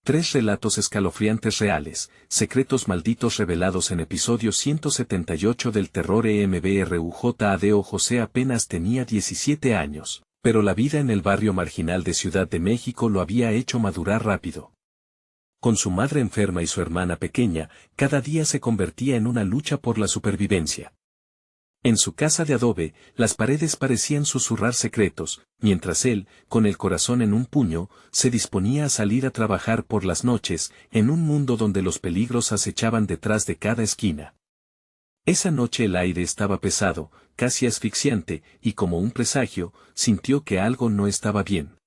3 relatos escalofriantes reales, secretos malditos revelados en episodio 178 del terror EMBRUJADO. José apenas tenía 17 años, pero la vida en el barrio marginal de Ciudad de México lo había hecho madurar rápido. Con su madre enferma y su hermana pequeña, cada día se convertía en una lucha por la supervivencia. En su casa de adobe, las paredes parecían susurrar secretos, mientras él, con el corazón en un puño, se disponía a salir a trabajar por las noches, en un mundo donde los peligros acechaban detrás de cada esquina. Esa noche el aire estaba pesado, casi asfixiante, y como un presagio, sintió que algo no estaba bien.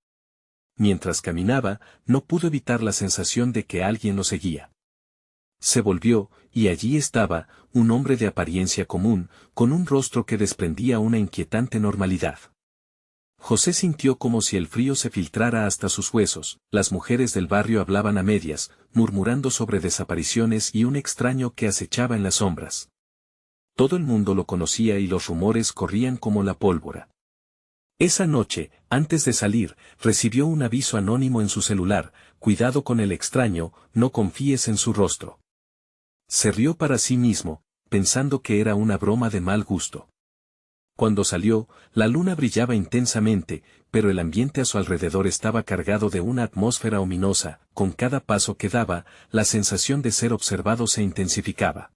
Mientras caminaba, no pudo evitar la sensación de que alguien lo seguía. Se volvió, y allí estaba, un hombre de apariencia común, con un rostro que desprendía una inquietante normalidad. José sintió como si el frío se filtrara hasta sus huesos. Las mujeres del barrio hablaban a medias, murmurando sobre desapariciones y un extraño que acechaba en las sombras. Todo el mundo lo conocía y los rumores corrían como la pólvora. Esa noche, antes de salir, recibió un aviso anónimo en su celular: cuidado con el extraño, no confíes en su rostro. Se rió para sí mismo, pensando que era una broma de mal gusto. Cuando salió, la luna brillaba intensamente, pero el ambiente a su alrededor estaba cargado de una atmósfera ominosa. Con cada paso que daba, la sensación de ser observado se intensificaba.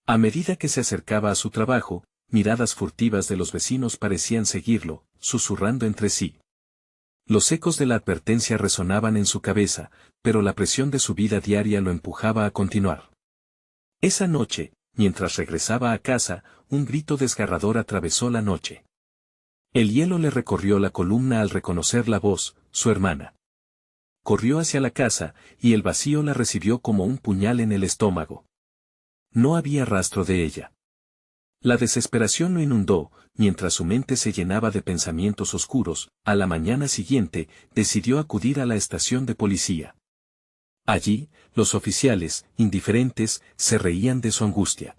A medida que se acercaba a su trabajo, miradas furtivas de los vecinos parecían seguirlo, susurrando entre sí. Los ecos de la advertencia resonaban en su cabeza, pero la presión de su vida diaria lo empujaba a continuar. Esa noche, mientras regresaba a casa, un grito desgarrador atravesó la noche. El hielo le recorrió la columna al reconocer la voz: su hermana. Corrió hacia la casa, y el vacío la recibió como un puñal en el estómago. No había rastro de ella. La desesperación lo inundó, mientras su mente se llenaba de pensamientos oscuros. A la mañana siguiente, decidió acudir a la estación de policía. Allí, los oficiales, indiferentes, se reían de su angustia.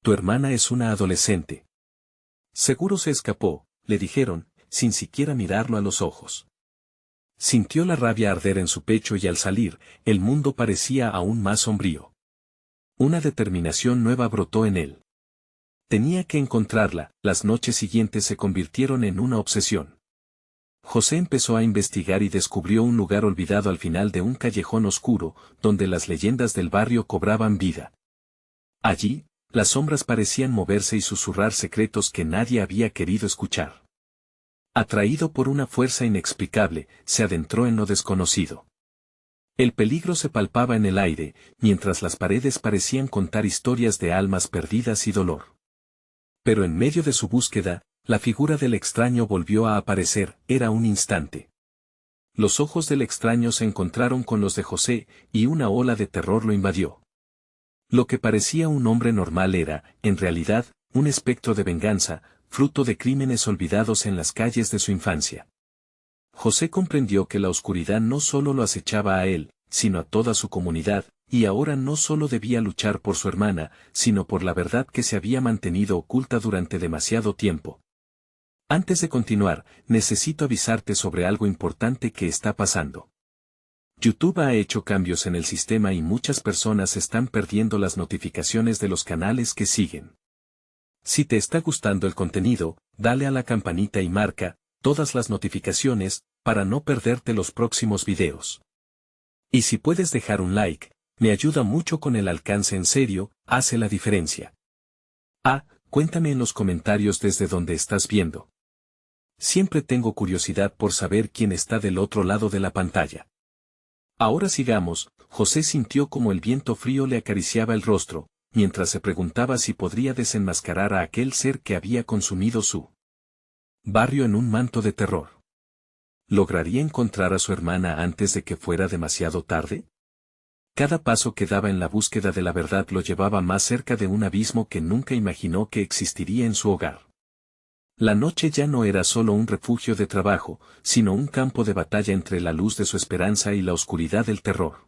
Tu hermana es una adolescente. Seguro se escapó, le dijeron, sin siquiera mirarlo a los ojos. Sintió la rabia arder en su pecho y al salir, el mundo parecía aún más sombrío. Una determinación nueva brotó en él. Tenía que encontrarla. Las noches siguientes se convirtieron en una obsesión. José empezó a investigar y descubrió un lugar olvidado al final de un callejón oscuro, donde las leyendas del barrio cobraban vida. Allí, las sombras parecían moverse y susurrar secretos que nadie había querido escuchar. Atraído por una fuerza inexplicable, se adentró en lo desconocido. El peligro se palpaba en el aire, mientras las paredes parecían contar historias de almas perdidas y dolor. Pero en medio de su búsqueda, la figura del extraño volvió a aparecer. Era un instante. Los ojos del extraño se encontraron con los de José, y una ola de terror lo invadió. Lo que parecía un hombre normal era, en realidad, un espectro de venganza, fruto de crímenes olvidados en las calles de su infancia. José comprendió que la oscuridad no solo lo acechaba a él, sino a toda su comunidad, y ahora no solo debía luchar por su hermana, sino por la verdad que se había mantenido oculta durante demasiado tiempo. Antes de continuar, necesito avisarte sobre algo importante que está pasando. YouTube ha hecho cambios en el sistema y muchas personas están perdiendo las notificaciones de los canales que siguen. Si te está gustando el contenido, dale a la campanita y marca todas las notificaciones, para no perderte los próximos videos. Y si puedes dejar un like, me ayuda mucho con el alcance. En serio, hace la diferencia. Cuéntame en los comentarios desde donde estás viendo. Siempre tengo curiosidad por saber quién está del otro lado de la pantalla. Ahora sigamos. José sintió como el viento frío le acariciaba el rostro, mientras se preguntaba si podría desenmascarar a aquel ser que había consumido su barrio en un manto de terror. ¿Lograría encontrar a su hermana antes de que fuera demasiado tarde? Cada paso que daba en la búsqueda de la verdad lo llevaba más cerca de un abismo que nunca imaginó que existiría en su hogar. La noche ya no era solo un refugio de trabajo, sino un campo de batalla entre la luz de su esperanza y la oscuridad del terror.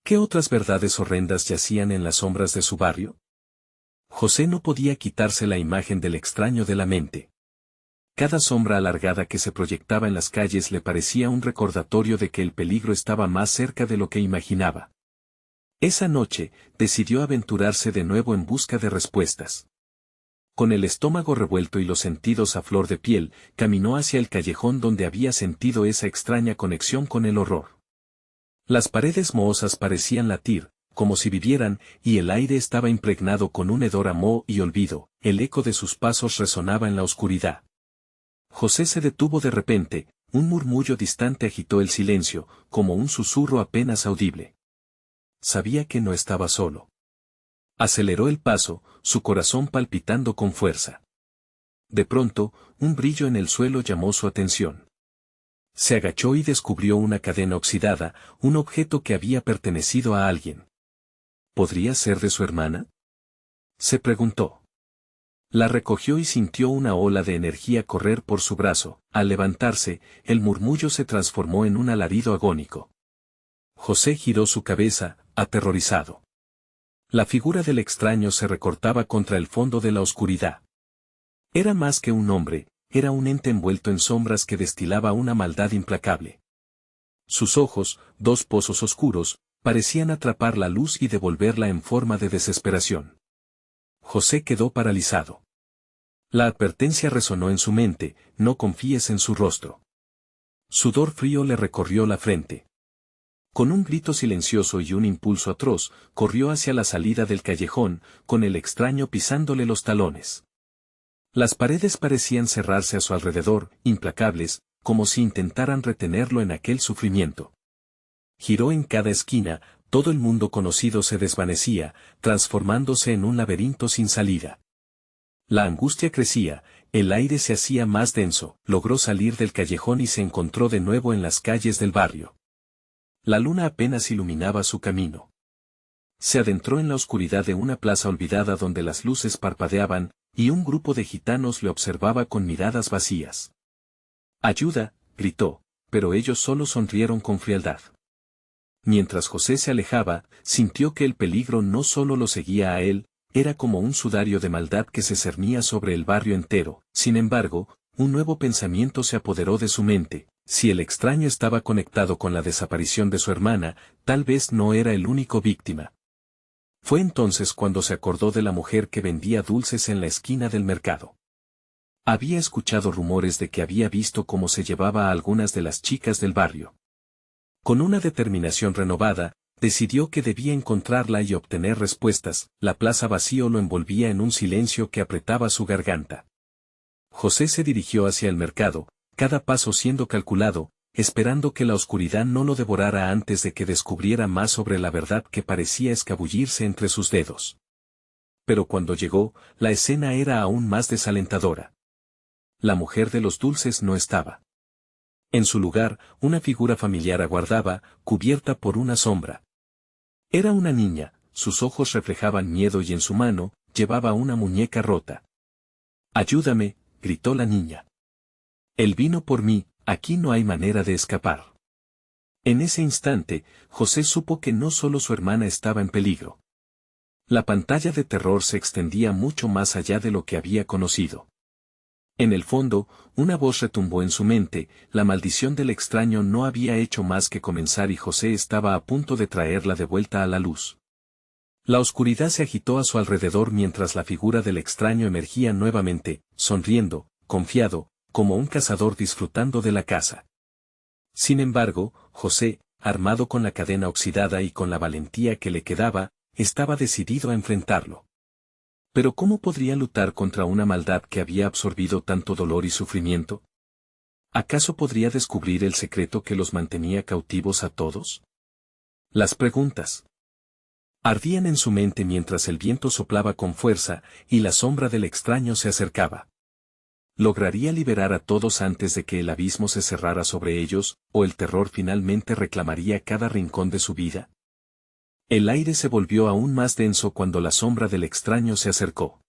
¿Qué otras verdades horrendas yacían en las sombras de su barrio? José no podía quitarse la imagen del extraño de la mente. Cada sombra alargada que se proyectaba en las calles le parecía un recordatorio de que el peligro estaba más cerca de lo que imaginaba. Esa noche, decidió aventurarse de nuevo en busca de respuestas. Con el estómago revuelto y los sentidos a flor de piel, caminó hacia el callejón donde había sentido esa extraña conexión con el horror. Las paredes mohosas parecían latir, como si vivieran, y el aire estaba impregnado con un hedor a moho y olvido. El eco de sus pasos resonaba en la oscuridad. José se detuvo de repente, un murmullo distante agitó el silencio, como un susurro apenas audible. Sabía que no estaba solo. Aceleró el paso, su corazón palpitando con fuerza. De pronto, un brillo en el suelo llamó su atención. Se agachó y descubrió una cadena oxidada, un objeto que había pertenecido a alguien. ¿Podría ser de su hermana? Se preguntó. La recogió y sintió una ola de energía correr por su brazo. Al levantarse, el murmullo se transformó en un alarido agónico. José giró su cabeza, aterrorizado. La figura del extraño se recortaba contra el fondo de la oscuridad. Era más que un hombre, era un ente envuelto en sombras que destilaba una maldad implacable. Sus ojos, dos pozos oscuros, parecían atrapar la luz y devolverla en forma de desesperación. José quedó paralizado. La advertencia resonó en su mente, no confíes en su rostro. Sudor frío le recorrió la frente. Con un grito silencioso y un impulso atroz, corrió hacia la salida del callejón, con el extraño pisándole los talones. Las paredes parecían cerrarse a su alrededor, implacables, como si intentaran retenerlo en aquel sufrimiento. Giró en cada esquina, todo el mundo conocido se desvanecía, transformándose en un laberinto sin salida. La angustia crecía, el aire se hacía más denso, logró salir del callejón y se encontró de nuevo en las calles del barrio. La luna apenas iluminaba su camino. Se adentró en la oscuridad de una plaza olvidada donde las luces parpadeaban, y un grupo de gitanos le observaba con miradas vacías. «¡Ayuda!», gritó, pero ellos solo sonrieron con frialdad. Mientras José se alejaba, sintió que el peligro no solo lo seguía a él, era como un sudario de maldad que se cernía sobre el barrio entero. Sin embargo, un nuevo pensamiento se apoderó de su mente. Si el extraño estaba conectado con la desaparición de su hermana, tal vez no era el único víctima. Fue entonces cuando se acordó de la mujer que vendía dulces en la esquina del mercado. Había escuchado rumores de que había visto cómo se llevaba a algunas de las chicas del barrio. Con una determinación renovada, decidió que debía encontrarla y obtener respuestas. La plaza vacío lo envolvía en un silencio que apretaba su garganta. José se dirigió hacia el mercado, cada paso siendo calculado, esperando que la oscuridad no lo devorara antes de que descubriera más sobre la verdad que parecía escabullirse entre sus dedos. Pero cuando llegó, la escena era aún más desalentadora. La mujer de los dulces no estaba. En su lugar, una figura familiar aguardaba, cubierta por una sombra. Era una niña, sus ojos reflejaban miedo y en su mano, llevaba una muñeca rota. «¡Ayúdame!», gritó la niña. «Él vino por mí, aquí no hay manera de escapar». En ese instante, José supo que no solo su hermana estaba en peligro. La pantalla de terror se extendía mucho más allá de lo que había conocido. En el fondo, una voz retumbó en su mente, la maldición del extraño no había hecho más que comenzar y José estaba a punto de traerla de vuelta a la luz. La oscuridad se agitó a su alrededor mientras la figura del extraño emergía nuevamente, sonriendo, confiado, como un cazador disfrutando de la caza. Sin embargo, José, armado con la cadena oxidada y con la valentía que le quedaba, estaba decidido a enfrentarlo. Pero ¿cómo podría luchar contra una maldad que había absorbido tanto dolor y sufrimiento? ¿Acaso podría descubrir el secreto que los mantenía cautivos a todos? Las preguntas ardían en su mente mientras el viento soplaba con fuerza y la sombra del extraño se acercaba. ¿Lograría liberar a todos antes de que el abismo se cerrara sobre ellos, o el terror finalmente reclamaría cada rincón de su vida? El aire se volvió aún más denso cuando la sombra del extraño se acercó.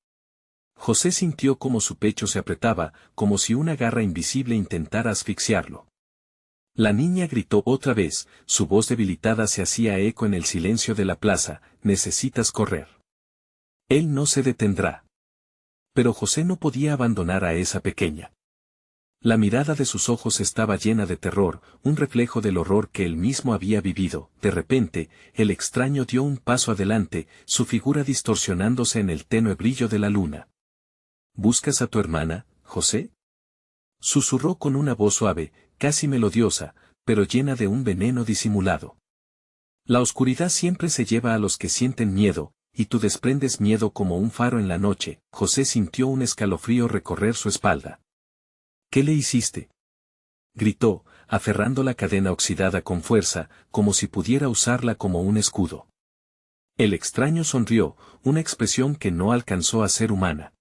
José sintió como su pecho se apretaba, como si una garra invisible intentara asfixiarlo. La niña gritó otra vez, su voz debilitada se hacía eco en el silencio de la plaza: «Necesitas correr. Él no se detendrá». Pero José no podía abandonar a esa pequeña. La mirada de sus ojos estaba llena de terror, un reflejo del horror que él mismo había vivido. De repente, el extraño dio un paso adelante, su figura distorsionándose en el tenue brillo de la luna. ¿Buscas a tu hermana, José? Susurró con una voz suave, casi melodiosa, pero llena de un veneno disimulado. La oscuridad siempre se lleva a los que sienten miedo, y tú desprendes miedo como un faro en la noche. José sintió un escalofrío recorrer su espalda. ¿Qué le hiciste? Gritó, aferrando la cadena oxidada con fuerza, como si pudiera usarla como un escudo. El extraño sonrió, una expresión que no alcanzó a ser humana.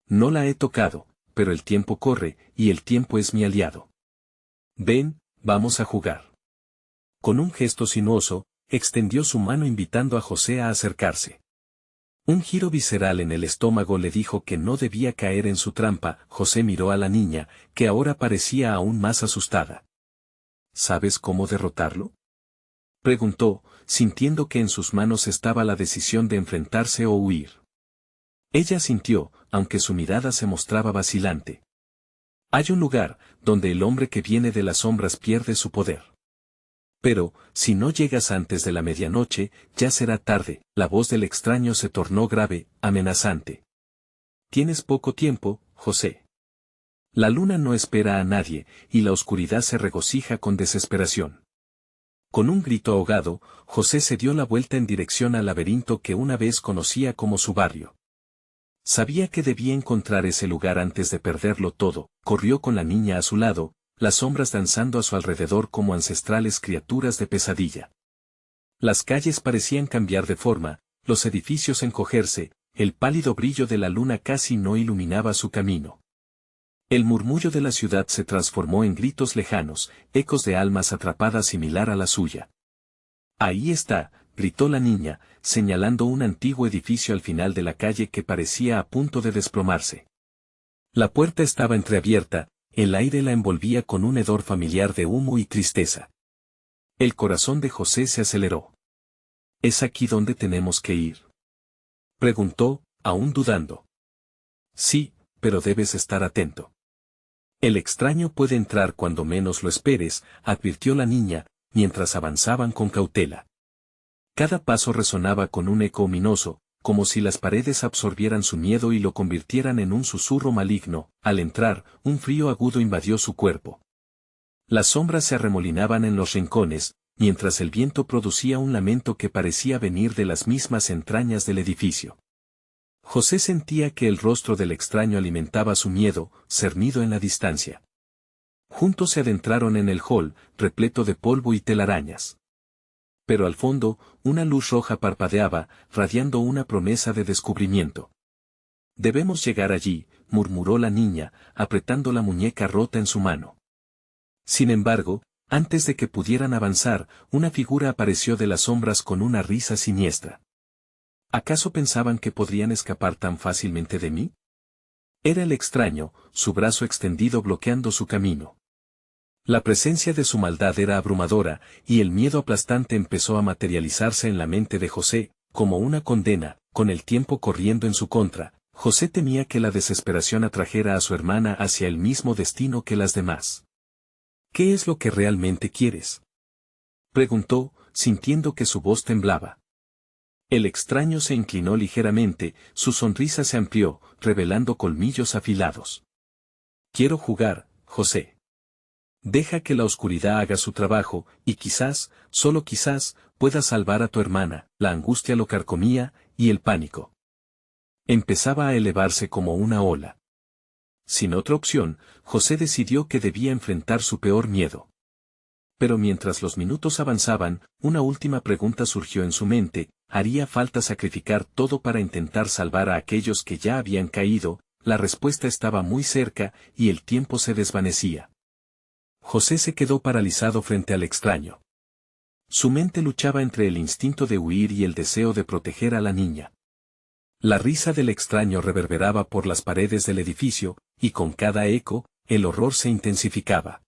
No la he tocado, pero el tiempo corre, y el tiempo es mi aliado. Ven, vamos a jugar. Con un gesto sinuoso, extendió su mano invitando a José a acercarse. Un giro visceral en el estómago le dijo que no debía caer en su trampa. José miró a la niña, que ahora parecía aún más asustada. ¿Sabes cómo derrotarlo? Preguntó, sintiendo que en sus manos estaba la decisión de enfrentarse o huir. Ella sintió, aunque su mirada se mostraba vacilante. Hay un lugar, donde el hombre que viene de las sombras pierde su poder. Pero, si no llegas antes de la medianoche, ya será tarde. La voz del extraño se tornó grave, amenazante. Tienes poco tiempo, José. La luna no espera a nadie, y la oscuridad se regocija con desesperación. Con un grito ahogado, José se dio la vuelta en dirección al laberinto que una vez conocía como su barrio. Sabía que debía encontrar ese lugar antes de perderlo todo. Corrió con la niña a su lado, las sombras danzando a su alrededor como ancestrales criaturas de pesadilla. Las calles parecían cambiar de forma, los edificios encogerse, el pálido brillo de la luna casi no iluminaba su camino. El murmullo de la ciudad se transformó en gritos lejanos, ecos de almas atrapadas similar a la suya. Ahí está, gritó la niña, señalando un antiguo edificio al final de la calle que parecía a punto de desplomarse. La puerta estaba entreabierta, el aire la envolvía con un hedor familiar de humo y tristeza. El corazón de José se aceleró. ¿Es aquí donde tenemos que ir? Preguntó, aún dudando. Sí, pero debes estar atento. El extraño puede entrar cuando menos lo esperes, advirtió la niña, mientras avanzaban con cautela. Cada paso resonaba con un eco ominoso, como si las paredes absorbieran su miedo y lo convirtieran en un susurro maligno. Al entrar, un frío agudo invadió su cuerpo. Las sombras se arremolinaban en los rincones, mientras el viento producía un lamento que parecía venir de las mismas entrañas del edificio. José sentía que el rostro del extraño alimentaba su miedo, cernido en la distancia. Juntos se adentraron en el hall, repleto de polvo y telarañas. Pero al fondo, una luz roja parpadeaba, radiando una promesa de descubrimiento. Debemos llegar allí, murmuró la niña, apretando la muñeca rota en su mano. Sin embargo, antes de que pudieran avanzar, una figura apareció de las sombras con una risa siniestra. ¿Acaso pensaban que podrían escapar tan fácilmente de mí? Era el extraño, su brazo extendido bloqueando su camino. La presencia de su maldad era abrumadora, y el miedo aplastante empezó a materializarse en la mente de José, como una condena. Con el tiempo corriendo en su contra, José temía que la desesperación atrajera a su hermana hacia el mismo destino que las demás. ¿Qué es lo que realmente quieres?, preguntó, sintiendo que su voz temblaba. El extraño se inclinó ligeramente, su sonrisa se amplió, revelando colmillos afilados. Quiero jugar, José. Deja que la oscuridad haga su trabajo, y quizás, solo quizás, pueda salvar a tu hermana. La angustia lo carcomía, y el pánico empezaba a elevarse como una ola. Sin otra opción, José decidió que debía enfrentar su peor miedo. Pero mientras los minutos avanzaban, una última pregunta surgió en su mente: ¿haría falta sacrificar todo para intentar salvar a aquellos que ya habían caído? La respuesta estaba muy cerca, y el tiempo se desvanecía. José se quedó paralizado frente al extraño. Su mente luchaba entre el instinto de huir y el deseo de proteger a la niña. La risa del extraño reverberaba por las paredes del edificio, y con cada eco, el horror se intensificaba.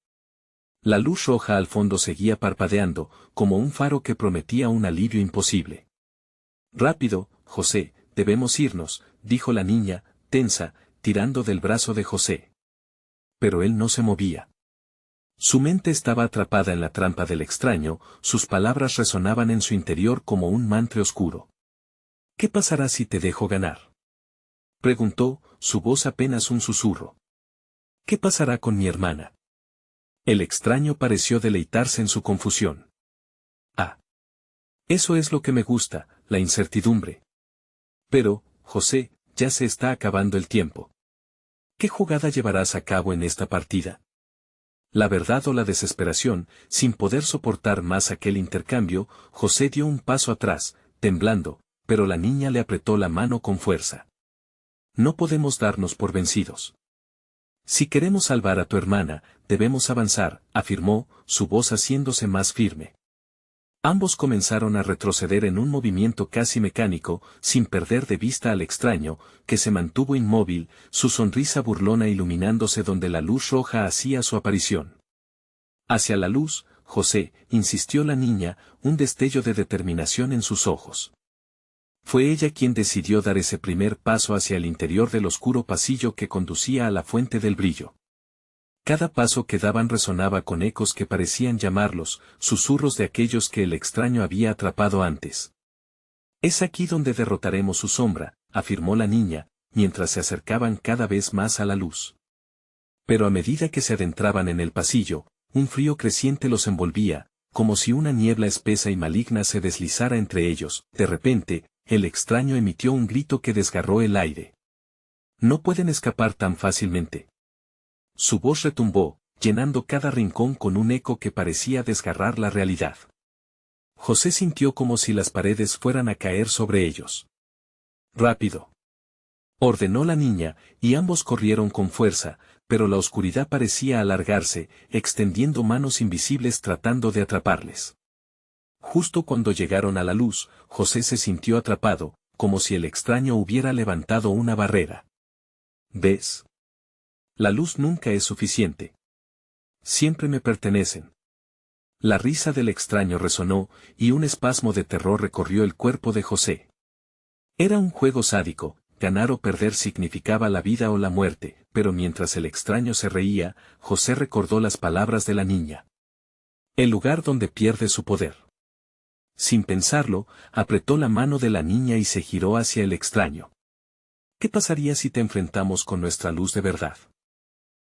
La luz roja al fondo seguía parpadeando, como un faro que prometía un alivio imposible. Rápido, José, debemos irnos, dijo la niña, tensa, tirando del brazo de José. pero él no se movía. Su mente estaba atrapada en la trampa del extraño, sus palabras resonaban en su interior como un mantra oscuro. ¿Qué pasará si te dejo ganar?, preguntó, su voz apenas un susurro. ¿Qué pasará con mi hermana? El extraño pareció deleitarse en su confusión. Ah. Eso es lo que me gusta, la incertidumbre. Pero, José, ya se está acabando el tiempo. ¿Qué jugada llevarás a cabo en esta partida? La verdad o la desesperación, sin poder soportar más aquel intercambio, José dio un paso atrás, temblando, pero la niña le apretó la mano con fuerza. No podemos darnos por vencidos. Si queremos salvar a tu hermana, debemos avanzar, afirmó, su voz haciéndose más firme. Ambos comenzaron a retroceder en un movimiento casi mecánico, sin perder de vista al extraño, que se mantuvo inmóvil, su sonrisa burlona iluminándose donde la luz roja hacía su aparición. Hacia la luz, José, insistió la niña, un destello de determinación en sus ojos. Fue ella quien decidió dar ese primer paso hacia el interior del oscuro pasillo que conducía a la fuente del brillo. Cada paso que daban resonaba con ecos que parecían llamarlos, susurros de aquellos que el extraño había atrapado antes. Es aquí donde derrotaremos su sombra, afirmó la niña, mientras se acercaban cada vez más a la luz. Pero a medida que se adentraban en el pasillo, un frío creciente los envolvía, como si una niebla espesa y maligna se deslizara entre ellos. De repente, el extraño emitió un grito que desgarró el aire. No pueden escapar tan fácilmente. Su voz retumbó, llenando cada rincón con un eco que parecía desgarrar la realidad. José sintió como si las paredes fueran a caer sobre ellos. «Rápido», ordenó la niña, y ambos corrieron con fuerza, pero la oscuridad parecía alargarse, extendiendo manos invisibles tratando de atraparles. Justo cuando llegaron a la luz, José se sintió atrapado, como si el extraño hubiera levantado una barrera. ¿Ves? La luz nunca es suficiente. Siempre me pertenecen. La risa del extraño resonó, y un espasmo de terror recorrió el cuerpo de José. Era un juego sádico, ganar o perder significaba la vida o la muerte, pero mientras el extraño se reía, José recordó las palabras de la niña. El lugar donde pierde su poder. Sin pensarlo, apretó la mano de la niña y se giró hacia el extraño. ¿Qué pasaría si te enfrentamos con nuestra luz de verdad?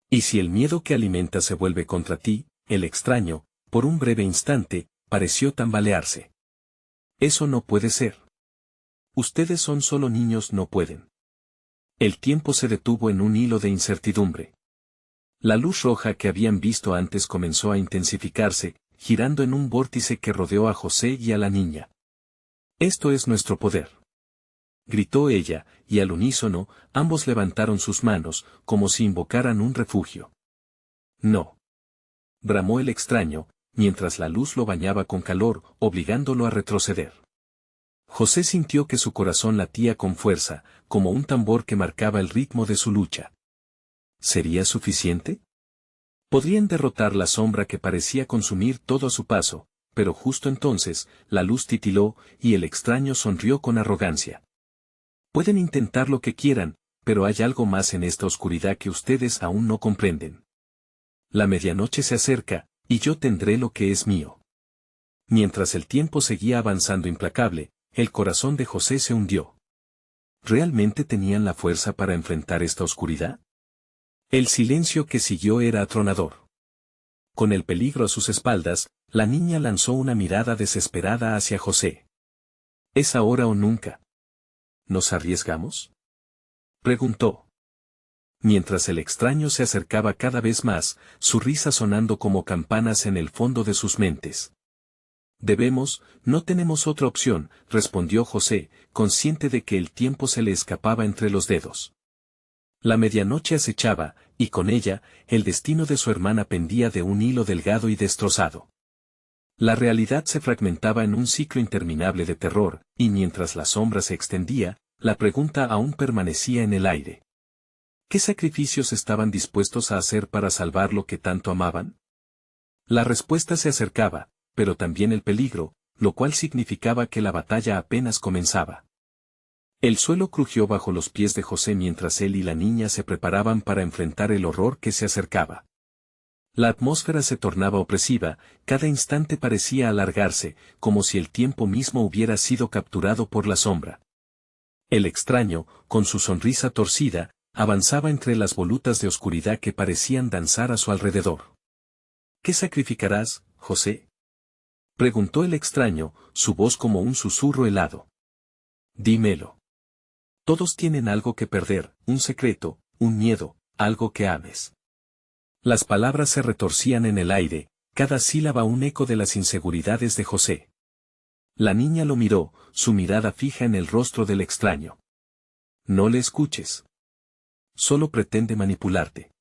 Y si el miedo que alimentas se vuelve contra ti, el extraño, por un breve instante, pareció tambalearse. Eso no puede ser. Ustedes son solo niños, no pueden. El tiempo se detuvo en un hilo de incertidumbre. La luz roja que habían visto antes comenzó a intensificarse, girando en un vórtice que rodeó a José y a la niña. Esto es nuestro poder, gritó ella, y al unísono, ambos levantaron sus manos, como si invocaran un refugio. No, bramó el extraño, mientras la luz lo bañaba con calor, obligándolo a retroceder. José sintió que su corazón latía con fuerza, como un tambor que marcaba el ritmo de su lucha. ¿Sería suficiente? Podrían derrotar la sombra que parecía consumir todo a su paso, pero justo entonces, la luz titiló, y el extraño sonrió con arrogancia. Pueden intentar lo que quieran, pero hay algo más en esta oscuridad que ustedes aún no comprenden. La medianoche se acerca, y yo tendré lo que es mío. Mientras el tiempo seguía avanzando implacable, el corazón de José se hundió. ¿Realmente tenían la fuerza para enfrentar esta oscuridad? El silencio que siguió era atronador. Con el peligro a sus espaldas, la niña lanzó una mirada desesperada hacia José. ¿Es ahora o nunca? ¿Nos arriesgamos?, preguntó. Mientras el extraño se acercaba cada vez más, su risa sonando como campanas en el fondo de sus mentes. Debemos, no tenemos otra opción, respondió José, consciente de que el tiempo se le escapaba entre los dedos. La medianoche acechaba, y con ella, el destino de su hermana pendía de un hilo delgado y destrozado. La realidad se fragmentaba en un ciclo interminable de terror, y mientras la sombra se extendía, la pregunta aún permanecía en el aire. ¿Qué sacrificios estaban dispuestos a hacer para salvar lo que tanto amaban? La respuesta se acercaba, pero también el peligro, lo cual significaba que la batalla apenas comenzaba. El suelo crujió bajo los pies de José mientras él y la niña se preparaban para enfrentar el horror que se acercaba. La atmósfera se tornaba opresiva, cada instante parecía alargarse, como si el tiempo mismo hubiera sido capturado por la sombra. El extraño, con su sonrisa torcida, avanzaba entre las volutas de oscuridad que parecían danzar a su alrededor. ¿Qué sacrificarás, José? Preguntó el extraño, su voz como un susurro helado. Dímelo. Todos tienen algo que perder, un secreto, un miedo, algo que ames. Las palabras se retorcían en el aire, cada sílaba un eco de las inseguridades de José. La niña lo miró, su mirada fija en el rostro del extraño. No le escuches. Solo pretende manipularte.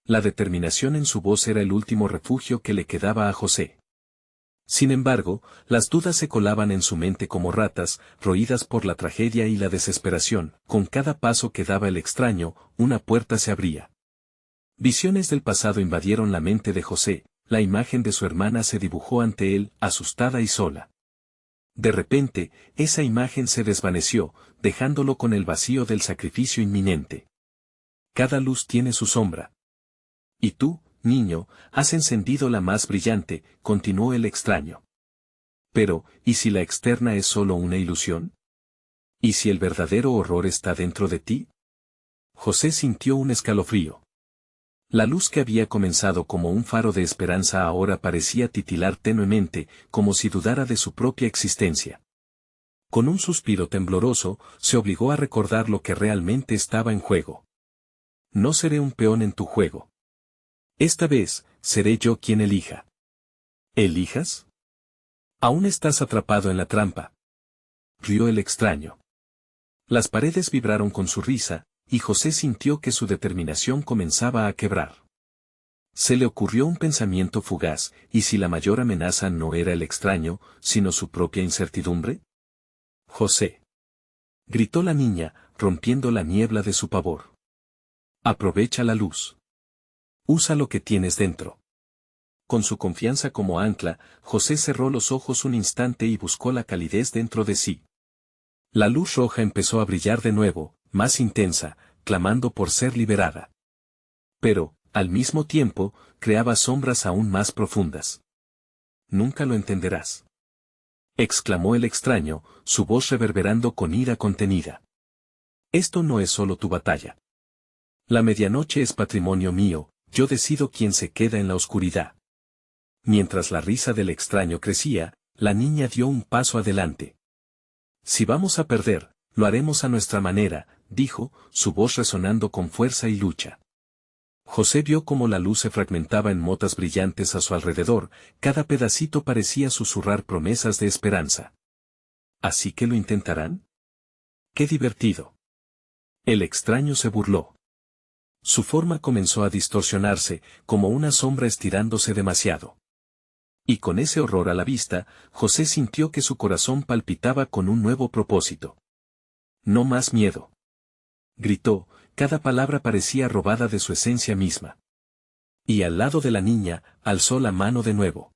La determinación en su voz era el último refugio que le quedaba a José. Sin embargo, las dudas se colaban en su mente como ratas, roídas por la tragedia y la desesperación. Con cada paso que daba el extraño, una puerta se abría. Visiones del pasado invadieron la mente de José, la imagen de su hermana se dibujó ante él, asustada y sola. De repente, esa imagen se desvaneció, dejándolo con el vacío del sacrificio inminente. Cada luz tiene su sombra. Y tú, niño, has encendido la más brillante, continuó el extraño. Pero, ¿y si la externa es solo una ilusión? ¿Y si el verdadero horror está dentro de ti? José sintió un escalofrío. La luz que había comenzado como un faro de esperanza ahora parecía titilar tenuemente, como si dudara de su propia existencia. Con un suspiro tembloroso, se obligó a recordar lo que realmente estaba en juego. No seré un peón en tu juego. Esta vez, seré yo quien elija. ¿Elijas? Aún estás atrapado en la trampa. Rió el extraño. Las paredes vibraron con su risa, y José sintió que su determinación comenzaba a quebrar. Se le ocurrió un pensamiento fugaz, ¿y si la mayor amenaza no era el extraño, sino su propia incertidumbre? José. Gritó la niña, rompiendo la niebla de su pavor. Aprovecha la luz. Usa lo que tienes dentro. Con su confianza como ancla, José cerró los ojos un instante y buscó la calidez dentro de sí. La luz roja empezó a brillar de nuevo, más intensa, clamando por ser liberada. Pero, al mismo tiempo, creaba sombras aún más profundas. Nunca lo entenderás. Exclamó el extraño, su voz reverberando con ira contenida. Esto no es solo tu batalla. La medianoche es patrimonio mío, yo decido quién se queda en la oscuridad. Mientras la risa del extraño crecía, la niña dio un paso adelante. Si vamos a perder, lo haremos a nuestra manera, dijo, su voz resonando con fuerza y lucha. José vio cómo la luz se fragmentaba en motas brillantes a su alrededor, cada pedacito parecía susurrar promesas de esperanza. ¿Así que lo intentarán? ¡Qué divertido! El extraño se burló. Su forma comenzó a distorsionarse, como una sombra estirándose demasiado. Y con ese horror a la vista, José sintió que su corazón palpitaba con un nuevo propósito. No más miedo. Gritó, cada palabra parecía robada de su esencia misma. Y al lado de la niña, alzó la mano de nuevo.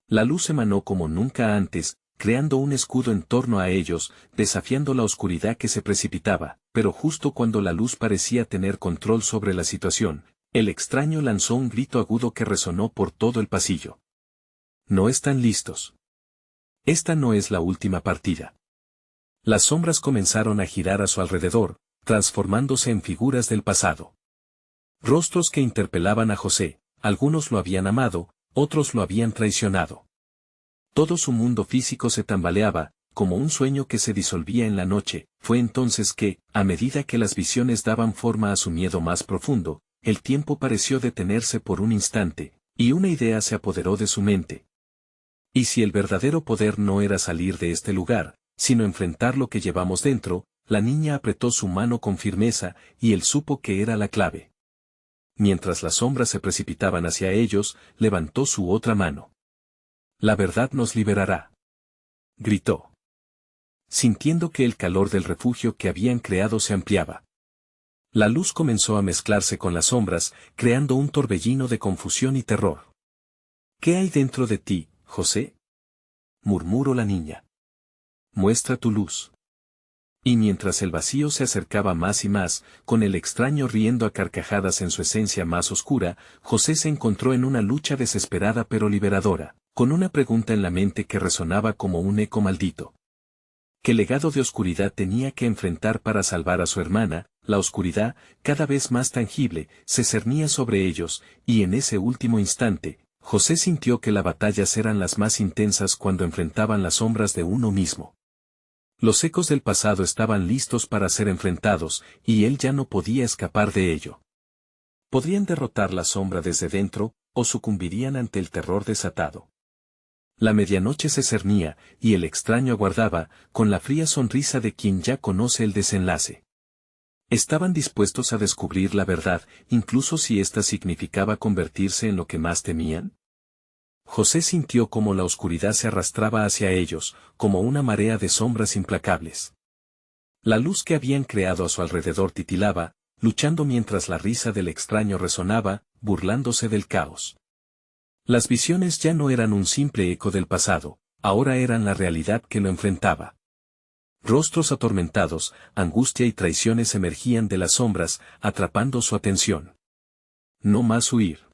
La luz emanó como nunca antes, creando un escudo en torno a ellos, desafiando la oscuridad que se precipitaba, pero justo cuando la luz parecía tener control sobre la situación, el extraño lanzó un grito agudo que resonó por todo el pasillo. No están listos. Esta no es la última partida. Las sombras comenzaron a girar a su alrededor, transformándose en figuras del pasado. Rostros que interpelaban a José, algunos lo habían amado, otros lo habían traicionado. Todo su mundo físico se tambaleaba, como un sueño que se disolvía en la noche. Fue entonces que, a medida que las visiones daban forma a su miedo más profundo, el tiempo pareció detenerse por un instante, y una idea se apoderó de su mente. ¿Y si el verdadero poder no era salir de este lugar, sino enfrentar lo que llevamos dentro? La niña apretó su mano con firmeza, y él supo que era la clave. Mientras las sombras se precipitaban hacia ellos, levantó su otra mano. La verdad nos liberará. Gritó. Sintiendo que el calor del refugio que habían creado se ampliaba. La luz comenzó a mezclarse con las sombras, creando un torbellino de confusión y terror. ¿Qué hay dentro de ti, José? Murmuró la niña. Muestra tu luz. Y mientras el vacío se acercaba más y más, con el extraño riendo a carcajadas en su esencia más oscura, José se encontró en una lucha desesperada pero liberadora, con una pregunta en la mente que resonaba como un eco maldito. ¿Qué legado de oscuridad tenía que enfrentar para salvar a su hermana? La oscuridad, cada vez más tangible, se cernía sobre ellos, y en ese último instante, José sintió que las batallas eran las más intensas cuando enfrentaban las sombras de uno mismo. Los ecos del pasado estaban listos para ser enfrentados, y él ya no podía escapar de ello. Podrían derrotar la sombra desde dentro, o sucumbirían ante el terror desatado. La medianoche se cernía, y el extraño aguardaba, con la fría sonrisa de quien ya conoce el desenlace. Estaban dispuestos a descubrir la verdad, incluso si ésta significaba convertirse en lo que más temían. José sintió cómo la oscuridad se arrastraba hacia ellos, como una marea de sombras implacables. La luz que habían creado a su alrededor titilaba, luchando mientras la risa del extraño resonaba, burlándose del caos. Las visiones ya no eran un simple eco del pasado, ahora eran la realidad que lo enfrentaba. Rostros atormentados, angustia y traiciones emergían de las sombras, atrapando su atención. No más huir.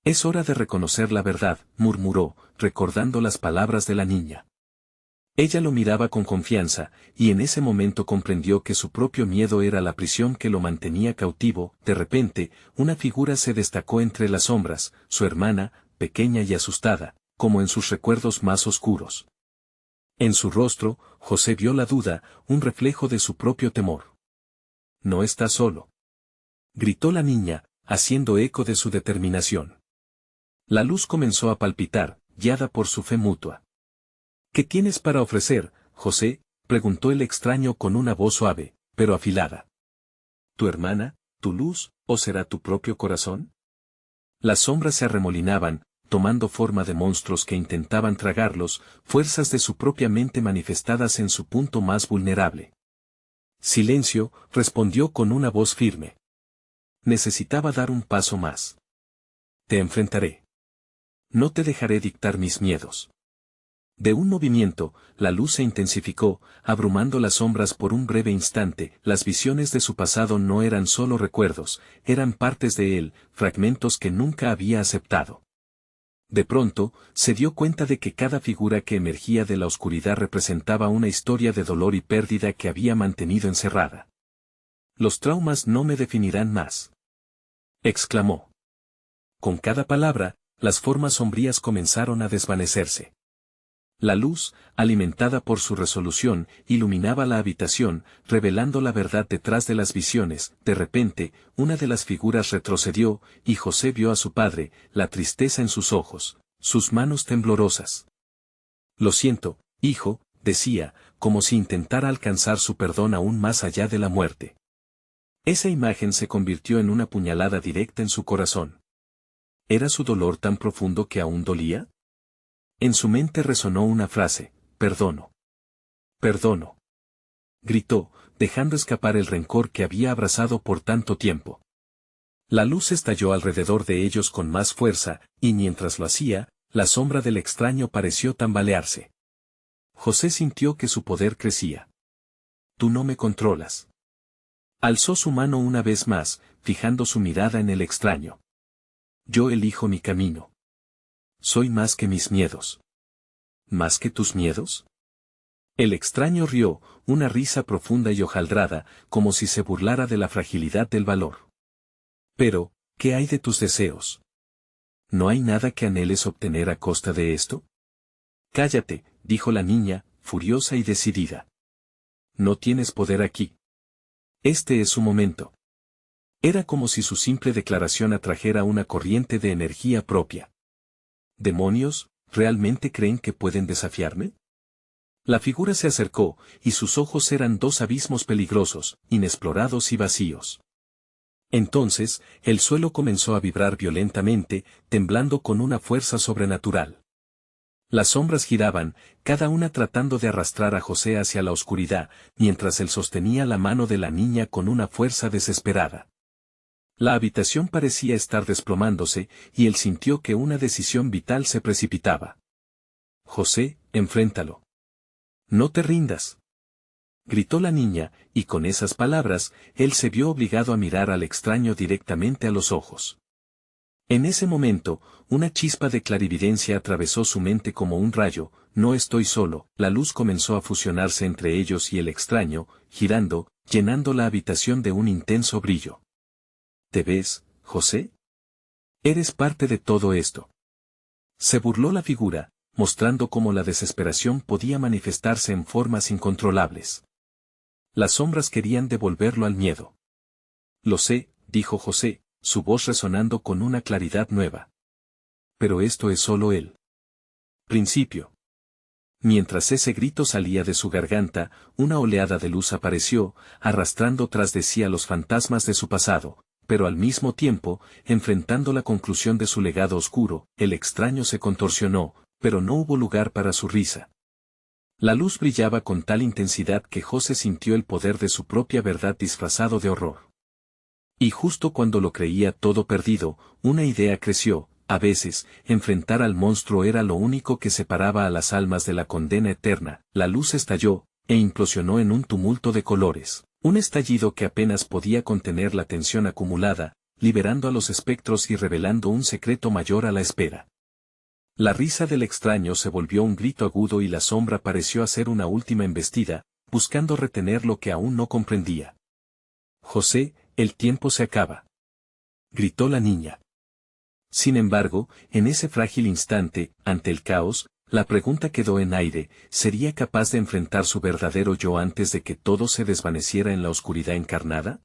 Es hora de reconocer la verdad, murmuró, recordando las palabras de la niña. Ella lo miraba con confianza, y en ese momento comprendió que su propio miedo era la prisión que lo mantenía cautivo. De repente, una figura se destacó entre las sombras, su hermana, pequeña y asustada, como en sus recuerdos más oscuros. En su rostro, José vio la duda, un reflejo de su propio temor. «No estás solo», gritó la niña, haciendo eco de su determinación. La luz comenzó a palpitar, guiada por su fe mutua. «¿Qué tienes para ofrecer, José?», preguntó el extraño con una voz suave, pero afilada. «¿Tu hermana, tu luz, o será tu propio corazón?». Las sombras se arremolinaban, tomando forma de monstruos que intentaban tragarlos, fuerzas de su propia mente manifestadas en su punto más vulnerable. «Silencio», respondió con una voz firme. Necesitaba dar un paso más. «Te enfrentaré. No te dejaré dictar mis miedos». De un movimiento, la luz se intensificó, abrumando las sombras por un breve instante. Las visiones de su pasado no eran solo recuerdos, eran partes de él, fragmentos que nunca había aceptado. De pronto, se dio cuenta de que cada figura que emergía de la oscuridad representaba una historia de dolor y pérdida que había mantenido encerrada. «Los traumas no me definirán más», exclamó. Con cada palabra, las formas sombrías comenzaron a desvanecerse. La luz, alimentada por su resolución, iluminaba la habitación, revelando la verdad detrás de las visiones. De repente, una de las figuras retrocedió, y José vio a su padre, la tristeza en sus ojos, sus manos temblorosas. «Lo siento, hijo», decía, como si intentara alcanzar su perdón aún más allá de la muerte. Esa imagen se convirtió en una puñalada directa en su corazón. ¿Era su dolor tan profundo que aún dolía? En su mente resonó una frase: «Perdono. Perdono», gritó, dejando escapar el rencor que había abrazado por tanto tiempo. La luz estalló alrededor de ellos con más fuerza, y mientras lo hacía, la sombra del extraño pareció tambalearse. José sintió que su poder crecía. «Tú no me controlas». Alzó su mano una vez más, fijando su mirada en el extraño. «Yo elijo mi camino. Soy más que mis miedos». «¿Más que tus miedos?». El extraño rió, una risa profunda y hojaldrada, como si se burlara de la fragilidad del valor. «Pero, ¿qué hay de tus deseos? ¿No hay nada que anheles obtener a costa de esto?». «Cállate», dijo la niña, furiosa y decidida. «No tienes poder aquí. Este es su momento». Era como si su simple declaración atrajera una corriente de energía propia. «¿Demonios, realmente creen que pueden desafiarme?». La figura se acercó, y sus ojos eran dos abismos peligrosos, inexplorados y vacíos. Entonces, el suelo comenzó a vibrar violentamente, temblando con una fuerza sobrenatural. Las sombras giraban, cada una tratando de arrastrar a José hacia la oscuridad, mientras él sostenía la mano de la niña con una fuerza desesperada. La habitación parecía estar desplomándose, y él sintió que una decisión vital se precipitaba. «José, enfréntalo. No te rindas». Gritó la niña, y con esas palabras, él se vio obligado a mirar al extraño directamente a los ojos. En ese momento, una chispa de clarividencia atravesó su mente como un rayo. No estoy solo. La luz comenzó a fusionarse entre ellos y el extraño, girando, llenando la habitación de un intenso brillo. ¿Te ves, José? Eres parte de todo esto. Se burló la figura, mostrando cómo la desesperación podía manifestarse en formas incontrolables. Las sombras querían devolverlo al miedo. Lo sé, dijo José, su voz resonando con una claridad nueva. Pero esto es solo el principio. Mientras ese grito salía de su garganta, una oleada de luz apareció, arrastrando tras de sí a los fantasmas de su pasado, pero al mismo tiempo, enfrentando la conclusión de su legado oscuro. El extraño se contorsionó, pero no hubo lugar para su risa. La luz brillaba con tal intensidad que José sintió el poder de su propia verdad disfrazado de horror. Y justo cuando lo creía todo perdido, una idea creció. A veces, enfrentar al monstruo era lo único que separaba a las almas de la condena eterna. La luz estalló, e implosionó en un tumulto de colores. Un estallido que apenas podía contener la tensión acumulada, liberando a los espectros y revelando un secreto mayor a la espera. La risa del extraño se volvió un grito agudo y la sombra pareció hacer una última embestida, buscando retener lo que aún no comprendía. José, el tiempo se acaba. Gritó la niña. Sin embargo, en ese frágil instante, ante el caos, la pregunta quedó en aire: ¿sería capaz de enfrentar su verdadero yo antes de que todo se desvaneciera en la oscuridad encarnada?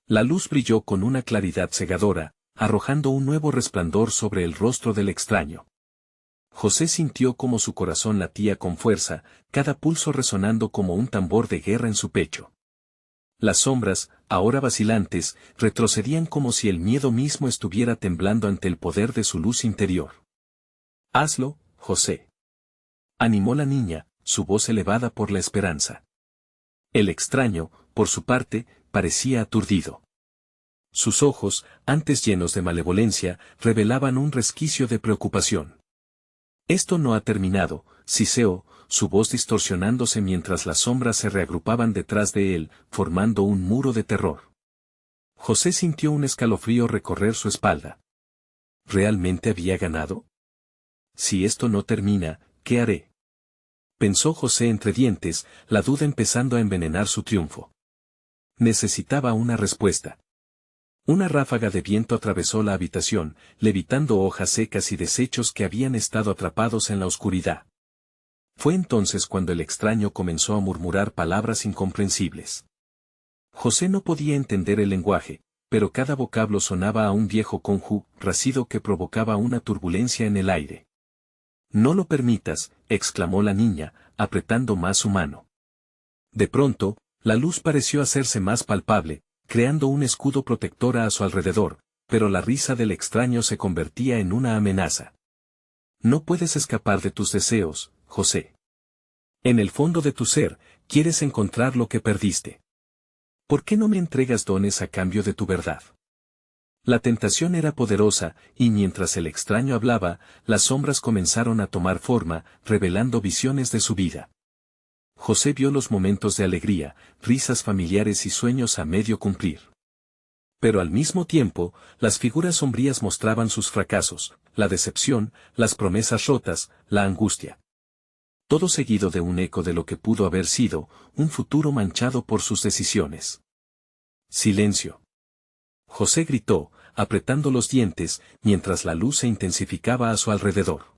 La luz brilló con una claridad cegadora, arrojando un nuevo resplandor sobre el rostro del extraño. José sintió como su corazón latía con fuerza, cada pulso resonando como un tambor de guerra en su pecho. Las sombras, ahora vacilantes, retrocedían como si el miedo mismo estuviera temblando ante el poder de su luz interior. «Hazlo, José», animó la niña, su voz elevada por la esperanza. El extraño, por su parte, parecía aturdido. Sus ojos, antes llenos de malevolencia, revelaban un resquicio de preocupación. «Esto no ha terminado», siseó, su voz distorsionándose mientras las sombras se reagrupaban detrás de él, formando un muro de terror. José sintió un escalofrío recorrer su espalda. ¿Realmente había ganado? Si esto no termina, ¿qué haré?, pensó José entre dientes, la duda empezando a envenenar su triunfo. Necesitaba una respuesta. Una ráfaga de viento atravesó la habitación, levitando hojas secas y desechos que habían estado atrapados en la oscuridad. Fue entonces cuando el extraño comenzó a murmurar palabras incomprensibles. José no podía entender el lenguaje, pero cada vocablo sonaba a un viejo conjuro racido que provocaba una turbulencia en el aire. «No lo permitas», exclamó la niña, apretando más su mano. De pronto, la luz pareció hacerse más palpable, creando un escudo protector a su alrededor, pero la risa del extraño se convertía en una amenaza. «No puedes escapar de tus deseos, José. En el fondo de tu ser, quieres encontrar lo que perdiste. ¿Por qué no me entregas dones a cambio de tu verdad?». La tentación era poderosa, y mientras el extraño hablaba, las sombras comenzaron a tomar forma, revelando visiones de su vida. José vio los momentos de alegría, risas familiares y sueños a medio cumplir. Pero al mismo tiempo, las figuras sombrías mostraban sus fracasos, la decepción, las promesas rotas, la angustia. Todo seguido de un eco de lo que pudo haber sido, un futuro manchado por sus decisiones. «Silencio». José gritó, apretando los dientes, mientras la luz se intensificaba a su alrededor.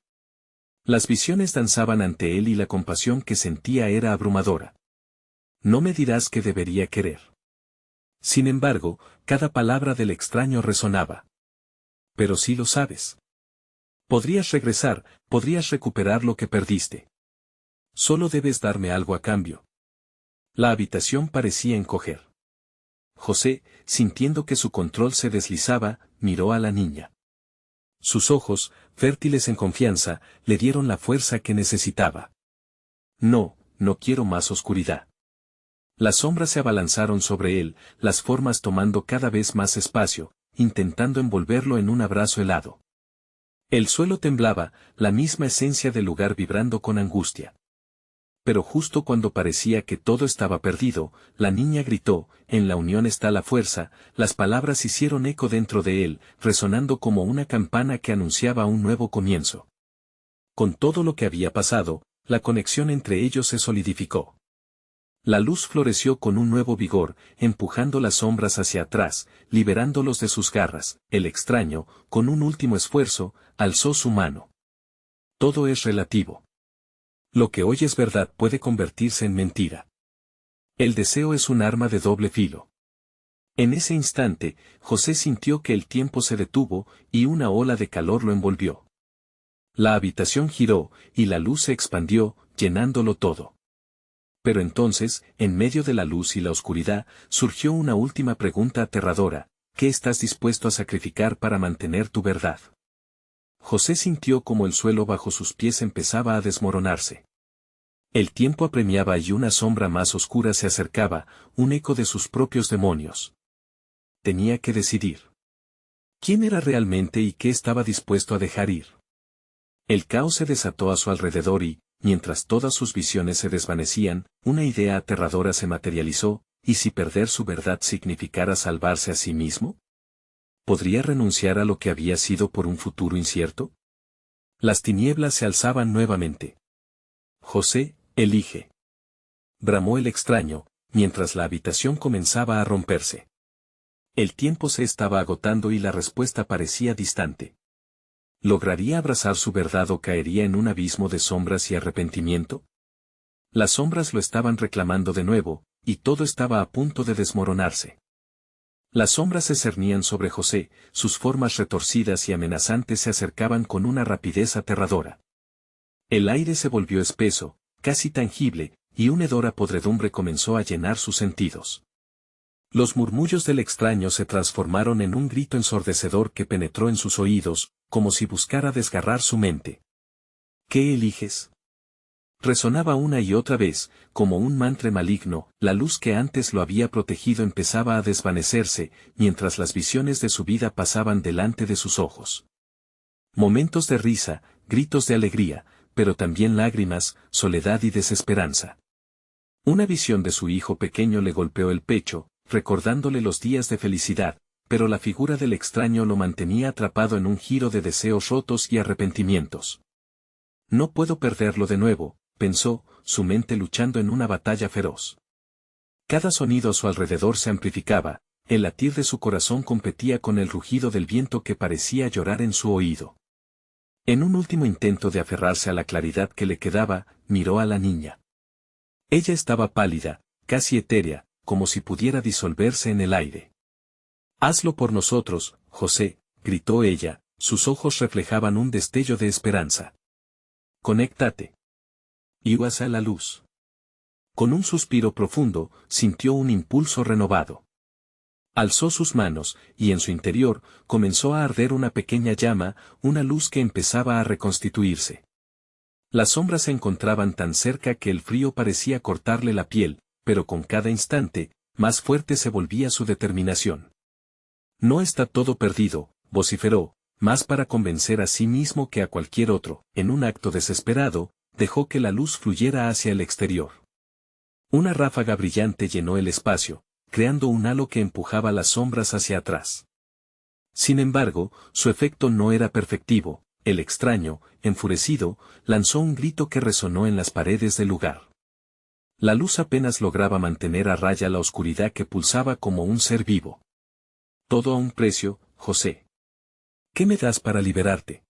Las visiones danzaban ante él y la compasión que sentía era abrumadora. «No me dirás que debería querer». Sin embargo, cada palabra del extraño resonaba. «Pero sí lo sabes. Podrías regresar, podrías recuperar lo que perdiste. Solo debes darme algo a cambio». La habitación parecía encoger. José, sintiendo que su control se deslizaba, miró a la niña. Sus ojos, fértiles en confianza, le dieron la fuerza que necesitaba. «No, no quiero más oscuridad». Las sombras se abalanzaron sobre él, las formas tomando cada vez más espacio, intentando envolverlo en un abrazo helado. El suelo temblaba, la misma esencia del lugar vibrando con angustia. Pero justo cuando parecía que todo estaba perdido, la niña gritó, en la unión está la fuerza. Las palabras hicieron eco dentro de él, resonando como una campana que anunciaba un nuevo comienzo. Con todo lo que había pasado, la conexión entre ellos se solidificó. La luz floreció con un nuevo vigor, empujando las sombras hacia atrás, liberándolos de sus garras. El extraño, con un último esfuerzo, alzó su mano. Todo es relativo. Lo que hoy es verdad puede convertirse en mentira. El deseo es un arma de doble filo. En ese instante, José sintió que el tiempo se detuvo, y una ola de calor lo envolvió. La habitación giró, y la luz se expandió, llenándolo todo. Pero entonces, en medio de la luz y la oscuridad, surgió una última pregunta aterradora: ¿qué estás dispuesto a sacrificar para mantener tu verdad? José sintió como el suelo bajo sus pies empezaba a desmoronarse. El tiempo apremiaba y una sombra más oscura se acercaba, un eco de sus propios demonios. Tenía que decidir. ¿Quién era realmente y qué estaba dispuesto a dejar ir? El caos se desató a su alrededor y, mientras todas sus visiones se desvanecían, una idea aterradora se materializó: ¿y si perder su verdad significara salvarse a sí mismo? ¿Podría renunciar a lo que había sido por un futuro incierto? Las tinieblas se alzaban nuevamente. José, elige. Bramó el extraño, mientras la habitación comenzaba a romperse. El tiempo se estaba agotando y la respuesta parecía distante. ¿Lograría abrazar su verdad o caería en un abismo de sombras y arrepentimiento? Las sombras lo estaban reclamando de nuevo, y todo estaba a punto de desmoronarse. Las sombras se cernían sobre José, sus formas retorcidas y amenazantes se acercaban con una rapidez aterradora. El aire se volvió espeso, casi tangible, y un hedor a podredumbre comenzó a llenar sus sentidos. Los murmullos del extraño se transformaron en un grito ensordecedor que penetró en sus oídos, como si buscara desgarrar su mente. ¿Qué eliges? Resonaba una y otra vez, como un mantra maligno. La luz que antes lo había protegido empezaba a desvanecerse, mientras las visiones de su vida pasaban delante de sus ojos. Momentos de risa, gritos de alegría, pero también lágrimas, soledad y desesperanza. Una visión de su hijo pequeño le golpeó el pecho, recordándole los días de felicidad, pero la figura del extraño lo mantenía atrapado en un giro de deseos rotos y arrepentimientos. No puedo perderlo de nuevo, pensó, su mente luchando en una batalla feroz. Cada sonido a su alrededor se amplificaba, el latir de su corazón competía con el rugido del viento que parecía llorar en su oído. En un último intento de aferrarse a la claridad que le quedaba, miró a la niña. Ella estaba pálida, casi etérea, como si pudiera disolverse en el aire. «Hazlo por nosotros, José», gritó ella, sus ojos reflejaban un destello de esperanza. «Conéctate. Y vas a la luz». Con un suspiro profundo, sintió un impulso renovado. Alzó sus manos, y en su interior, comenzó a arder una pequeña llama, una luz que empezaba a reconstituirse. Las sombras se encontraban tan cerca que el frío parecía cortarle la piel, pero con cada instante, más fuerte se volvía su determinación. «No está todo perdido», vociferó, más para convencer a sí mismo que a cualquier otro. En un acto desesperado, dejó que la luz fluyera hacia el exterior. Una ráfaga brillante llenó el espacio, creando un halo que empujaba las sombras hacia atrás. Sin embargo, su efecto no era perfectivo. El extraño, enfurecido, lanzó un grito que resonó en las paredes del lugar. La luz apenas lograba mantener a raya la oscuridad que pulsaba como un ser vivo. «Todo a un precio, José. ¿Qué me das para liberarte?».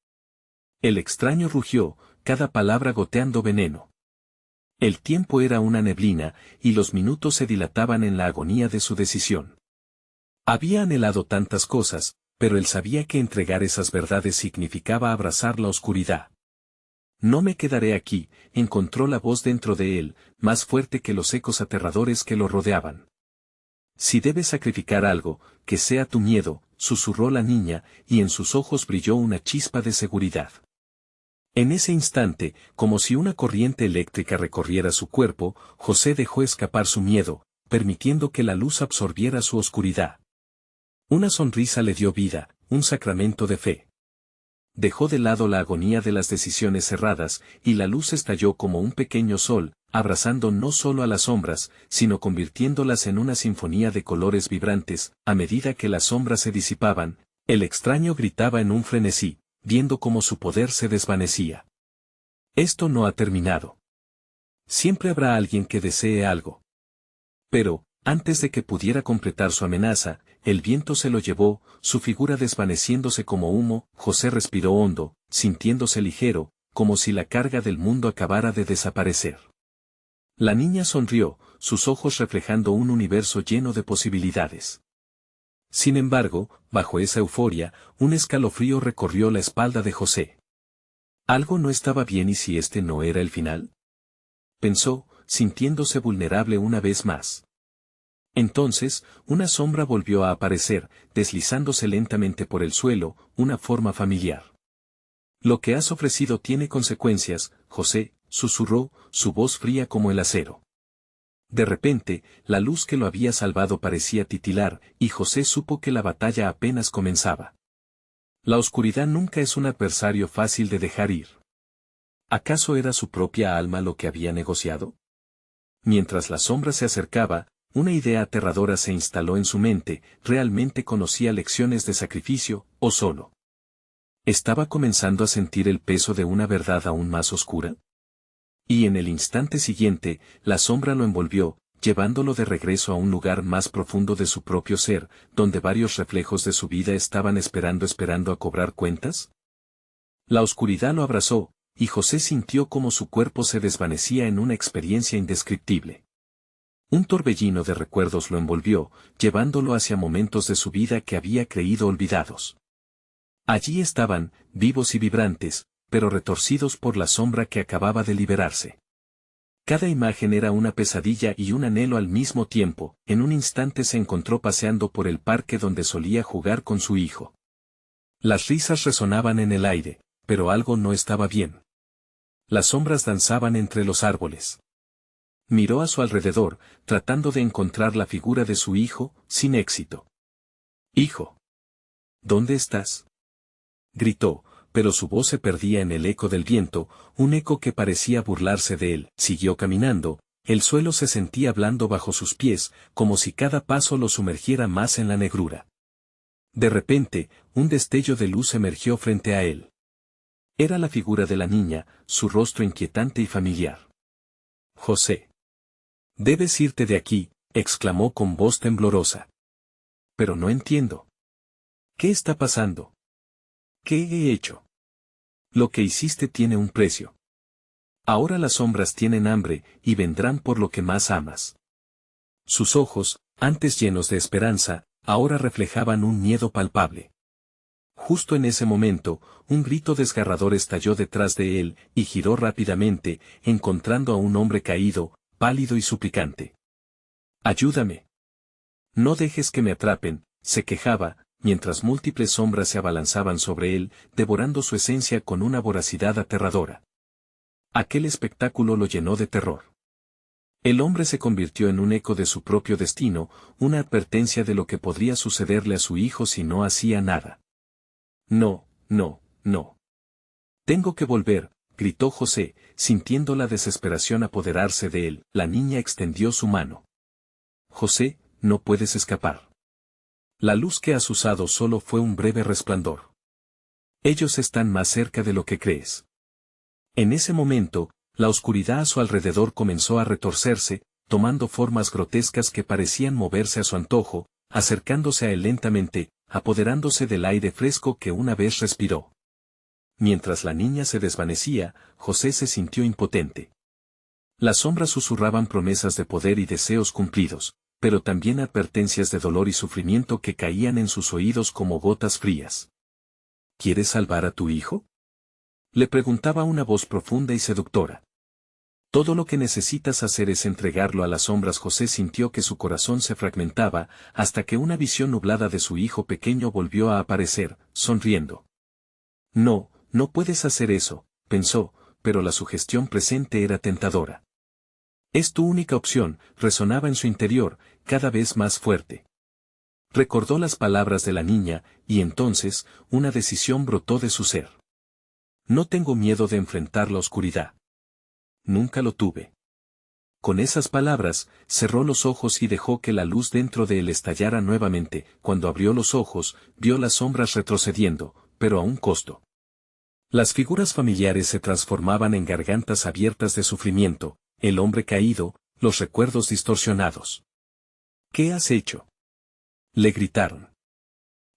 El extraño rugió, cada palabra goteando veneno. El tiempo era una neblina, y los minutos se dilataban en la agonía de su decisión. Había anhelado tantas cosas, pero él sabía que entregar esas verdades significaba abrazar la oscuridad. «No me quedaré aquí», encontró la voz dentro de él, más fuerte que los ecos aterradores que lo rodeaban. «Si debes sacrificar algo, que sea tu miedo», susurró la niña, y en sus ojos brilló una chispa de seguridad. En ese instante, como si una corriente eléctrica recorriera su cuerpo, José dejó escapar su miedo, permitiendo que la luz absorbiera su oscuridad. Una sonrisa le dio vida, un sacramento de fe. Dejó de lado la agonía de las decisiones cerradas, y la luz estalló como un pequeño sol, abrazando no solo a las sombras, sino convirtiéndolas en una sinfonía de colores vibrantes. A medida que las sombras se disipaban, el extraño gritaba en un frenesí, viendo cómo su poder se desvanecía. Esto no ha terminado. Siempre habrá alguien que desee algo. Pero, antes de que pudiera completar su amenaza, el viento se lo llevó, su figura desvaneciéndose como humo. José respiró hondo, sintiéndose ligero, como si la carga del mundo acabara de desaparecer. La niña sonrió, sus ojos reflejando un universo lleno de posibilidades. Sin embargo, bajo esa euforia, un escalofrío recorrió la espalda de José. Algo no estaba bien, ¿y si este no era el final?, pensó, sintiéndose vulnerable una vez más. Entonces, una sombra volvió a aparecer, deslizándose lentamente por el suelo, una forma familiar. Lo que has ofrecido tiene consecuencias, José, susurró, su voz fría como el acero. De repente, la luz que lo había salvado parecía titilar, y José supo que la batalla apenas comenzaba. La oscuridad nunca es un adversario fácil de dejar ir. ¿Acaso era su propia alma lo que había negociado? Mientras la sombra se acercaba, una idea aterradora se instaló en su mente. ¿Realmente conocía lecciones de sacrificio, o solo estaba comenzando a sentir el peso de una verdad aún más oscura? Y en el instante siguiente, la sombra lo envolvió, llevándolo de regreso a un lugar más profundo de su propio ser, donde varios reflejos de su vida estaban esperando a cobrar cuentas. La oscuridad lo abrazó, y José sintió cómo su cuerpo se desvanecía en una experiencia indescriptible. Un torbellino de recuerdos lo envolvió, llevándolo hacia momentos de su vida que había creído olvidados. Allí estaban, vivos y vibrantes, pero retorcidos por la sombra que acababa de liberarse. Cada imagen era una pesadilla y un anhelo al mismo tiempo. En un instante se encontró paseando por el parque donde solía jugar con su hijo. Las risas resonaban en el aire, pero algo no estaba bien. Las sombras danzaban entre los árboles. Miró a su alrededor, tratando de encontrar la figura de su hijo, sin éxito. «Hijo. ¿Dónde estás?», gritó, pero su voz se perdía en el eco del viento, un eco que parecía burlarse de él. Siguió caminando, el suelo se sentía blando bajo sus pies, como si cada paso lo sumergiera más en la negrura. De repente, un destello de luz emergió frente a él. Era la figura de la niña, su rostro inquietante y familiar. «José. Debes irte de aquí», exclamó con voz temblorosa. «Pero no entiendo. ¿Qué está pasando? ¿Qué he hecho? Lo que hiciste tiene un precio. Ahora las sombras tienen hambre, y vendrán por lo que más amas». Sus ojos, antes llenos de esperanza, ahora reflejaban un miedo palpable. Justo en ese momento, un grito desgarrador estalló detrás de él, y giró rápidamente, encontrando a un hombre caído, pálido y suplicante. «Ayúdame. No dejes que me atrapen», se quejaba, mientras múltiples sombras se abalanzaban sobre él, devorando su esencia con una voracidad aterradora. Aquel espectáculo lo llenó de terror. El hombre se convirtió en un eco de su propio destino, una advertencia de lo que podría sucederle a su hijo si no hacía nada. «No, no, no. Tengo que volver», gritó José, sintiendo la desesperación apoderarse de él. La niña extendió su mano. «José, no puedes escapar. La luz que has usado solo fue un breve resplandor. Ellos están más cerca de lo que crees». En ese momento, la oscuridad a su alrededor comenzó a retorcerse, tomando formas grotescas que parecían moverse a su antojo, acercándose a él lentamente, apoderándose del aire fresco que una vez respiró. Mientras la niña se desvanecía, José se sintió impotente. Las sombras susurraban promesas de poder y deseos cumplidos, pero también advertencias de dolor y sufrimiento que caían en sus oídos como gotas frías. «¿Quieres salvar a tu hijo?», le preguntaba una voz profunda y seductora. «Todo lo que necesitas hacer es entregarlo a las sombras». José sintió que su corazón se fragmentaba, hasta que una visión nublada de su hijo pequeño volvió a aparecer, sonriendo. «No, no puedes hacer eso», pensó, pero la sugestión presente era tentadora. «Es tu única opción», resonaba en su interior, cada vez más fuerte. Recordó las palabras de la niña, y entonces, una decisión brotó de su ser. «No tengo miedo de enfrentar la oscuridad. Nunca lo tuve. Con esas palabras, cerró los ojos y dejó que la luz dentro de él estallara nuevamente. Cuando abrió los ojos, vio las sombras retrocediendo, pero a un costo. Las figuras familiares se transformaban en gargantas abiertas de sufrimiento, el hombre caído, los recuerdos distorsionados. ¿Qué has hecho?, le gritaron.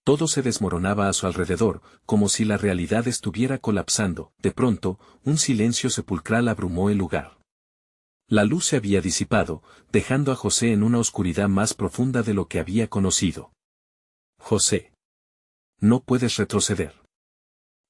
Todo se desmoronaba a su alrededor, como si la realidad estuviera colapsando. De pronto, un silencio sepulcral abrumó el lugar. La luz se había disipado, dejando a José en una oscuridad más profunda de lo que había conocido. José. No puedes retroceder.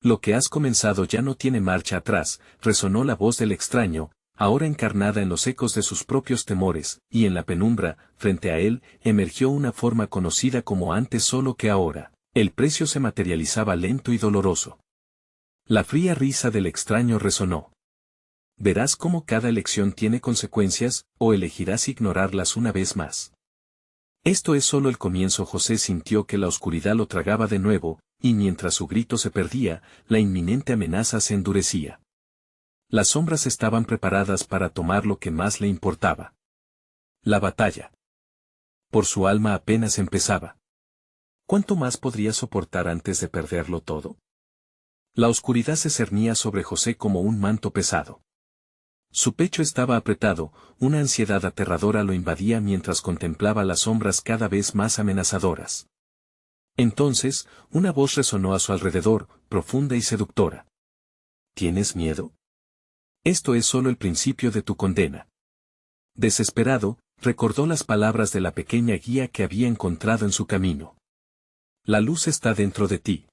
Lo que has comenzado ya no tiene marcha atrás, resonó la voz del extraño, ahora encarnada en los ecos de sus propios temores, y en la penumbra, frente a él, emergió una forma conocida como antes solo que ahora. El precio se materializaba lento y doloroso. La fría risa del extraño resonó. Verás cómo cada elección tiene consecuencias, o elegirás ignorarlas una vez más. Esto es solo el comienzo. José sintió que la oscuridad lo tragaba de nuevo, y mientras su grito se perdía, la inminente amenaza se endurecía. Las sombras estaban preparadas para tomar lo que más le importaba. La batalla. Por su alma apenas empezaba. ¿Cuánto más podría soportar antes de perderlo todo? La oscuridad se cernía sobre José como un manto pesado. Su pecho estaba apretado, una ansiedad aterradora lo invadía mientras contemplaba las sombras cada vez más amenazadoras. Entonces, una voz resonó a su alrededor, profunda y seductora. ¿Tienes miedo? Esto es solo el principio de tu condena. Desesperado, recordó las palabras de la pequeña guía que había encontrado en su camino. La luz está dentro de ti.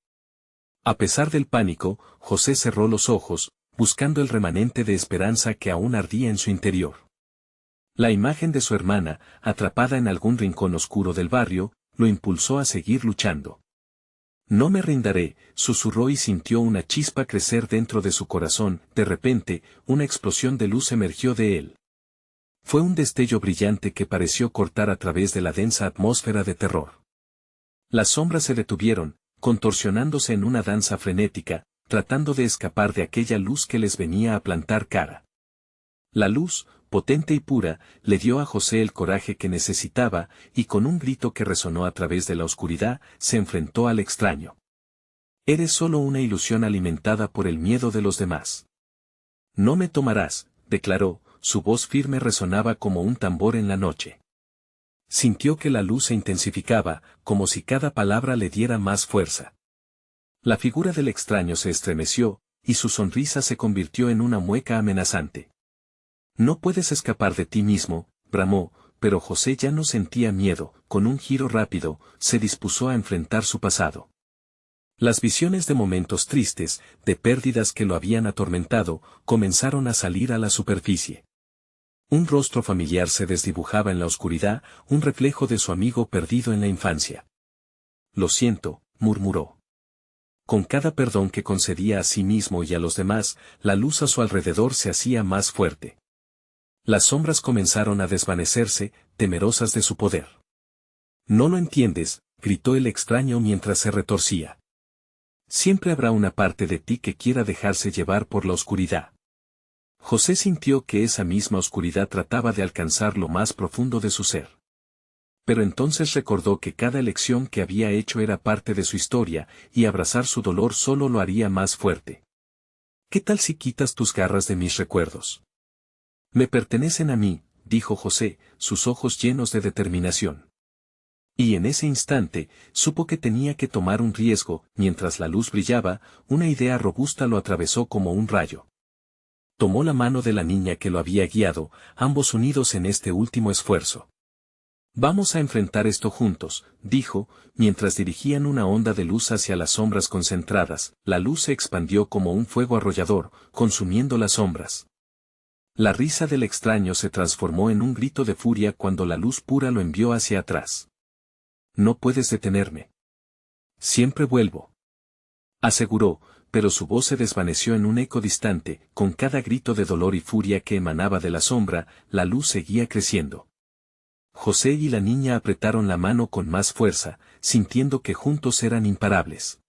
A pesar del pánico, José cerró los ojos, buscando el remanente de esperanza que aún ardía en su interior. La imagen de su hermana, atrapada en algún rincón oscuro del barrio, lo impulsó a seguir luchando. No me rindaré, susurró y sintió una chispa crecer dentro de su corazón. De repente, una explosión de luz emergió de él. Fue un destello brillante que pareció cortar a través de la densa atmósfera de terror. Las sombras se detuvieron, contorsionándose en una danza frenética, tratando de escapar de aquella luz que les venía a plantar cara. La luz, potente y pura, le dio a José el coraje que necesitaba, y con un grito que resonó a través de la oscuridad, se enfrentó al extraño. Eres solo una ilusión alimentada por el miedo de los demás. No me tomarás, declaró, su voz firme resonaba como un tambor en la noche. Sintió que la luz se intensificaba, como si cada palabra le diera más fuerza. La figura del extraño se estremeció, y su sonrisa se convirtió en una mueca amenazante. No puedes escapar de ti mismo, bramó, pero José ya no sentía miedo. Con un giro rápido, se dispuso a enfrentar su pasado. Las visiones de momentos tristes, de pérdidas que lo habían atormentado, comenzaron a salir a la superficie. Un rostro familiar se desdibujaba en la oscuridad, un reflejo de su amigo perdido en la infancia. Lo siento, murmuró. Con cada perdón que concedía a sí mismo y a los demás, la luz a su alrededor se hacía más fuerte. Las sombras comenzaron a desvanecerse, temerosas de su poder. No lo entiendes, gritó el extraño mientras se retorcía. Siempre habrá una parte de ti que quiera dejarse llevar por la oscuridad. José sintió que esa misma oscuridad trataba de alcanzar lo más profundo de su ser. Pero entonces recordó que cada elección que había hecho era parte de su historia, y abrazar su dolor solo lo haría más fuerte. ¿Qué tal si quitas tus garras de mis recuerdos? Me pertenecen a mí, dijo José, sus ojos llenos de determinación. Y en ese instante, supo que tenía que tomar un riesgo. Mientras la luz brillaba, una idea robusta lo atravesó como un rayo. Tomó la mano de la niña que lo había guiado, ambos unidos en este último esfuerzo. Vamos a enfrentar esto juntos, dijo, mientras dirigían una onda de luz hacia las sombras concentradas. La luz se expandió como un fuego arrollador, consumiendo las sombras. La risa del extraño se transformó en un grito de furia cuando la luz pura lo envió hacia atrás. No puedes detenerme. Siempre vuelvo, aseguró, pero su voz se desvaneció en un eco distante. Con cada grito de dolor y furia que emanaba de la sombra, la luz seguía creciendo. José y la niña apretaron la mano con más fuerza, sintiendo que juntos eran imparables.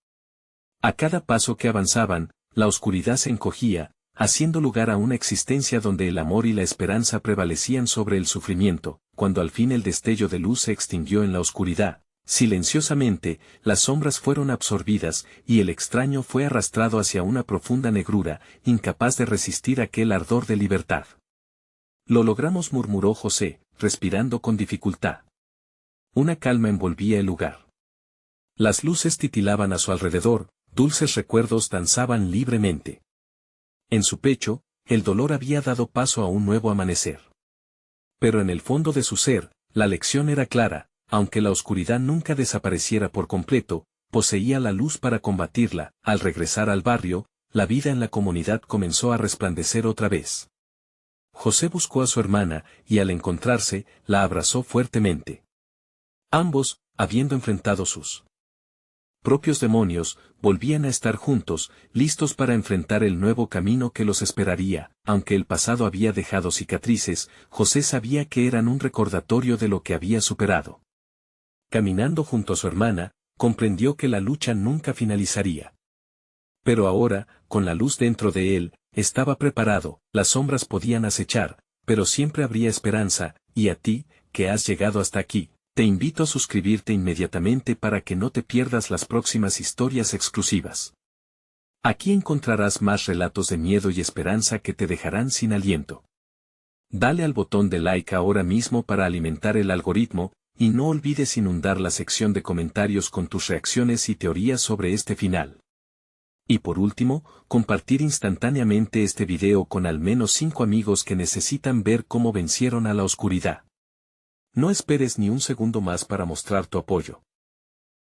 A cada paso que avanzaban, la oscuridad se encogía, haciendo lugar a una existencia donde el amor y la esperanza prevalecían sobre el sufrimiento. Cuando al fin el destello de luz se extinguió en la oscuridad, silenciosamente, las sombras fueron absorbidas y el extraño fue arrastrado hacia una profunda negrura, incapaz de resistir aquel ardor de libertad. Lo logramos, murmuró José, respirando con dificultad. Una calma envolvía el lugar. Las luces titilaban a su alrededor, dulces recuerdos danzaban libremente. En su pecho, el dolor había dado paso a un nuevo amanecer. Pero en el fondo de su ser, la lección era clara, aunque la oscuridad nunca desapareciera por completo, poseía la luz para combatirla. Al regresar al barrio, la vida en la comunidad comenzó a resplandecer otra vez. José buscó a su hermana, y al encontrarse, la abrazó fuertemente. Ambos, habiendo enfrentado sus propios demonios, volvían a estar juntos, listos para enfrentar el nuevo camino que los esperaría. Aunque el pasado había dejado cicatrices, José sabía que eran un recordatorio de lo que había superado. Caminando junto a su hermana, comprendió que la lucha nunca finalizaría. Pero ahora, con la luz dentro de él, estaba preparado. Las sombras podían acechar, pero siempre habría esperanza. Y a ti, que has llegado hasta aquí, te invito a suscribirte inmediatamente para que no te pierdas las próximas historias exclusivas. Aquí encontrarás más relatos de miedo y esperanza que te dejarán sin aliento. Dale al botón de like ahora mismo para alimentar el algoritmo, y no olvides inundar la sección de comentarios con tus reacciones y teorías sobre este final. Y por último, compartir instantáneamente este video con al menos 5 amigos que necesitan ver cómo vencieron a la oscuridad. No esperes ni un segundo más para mostrar tu apoyo.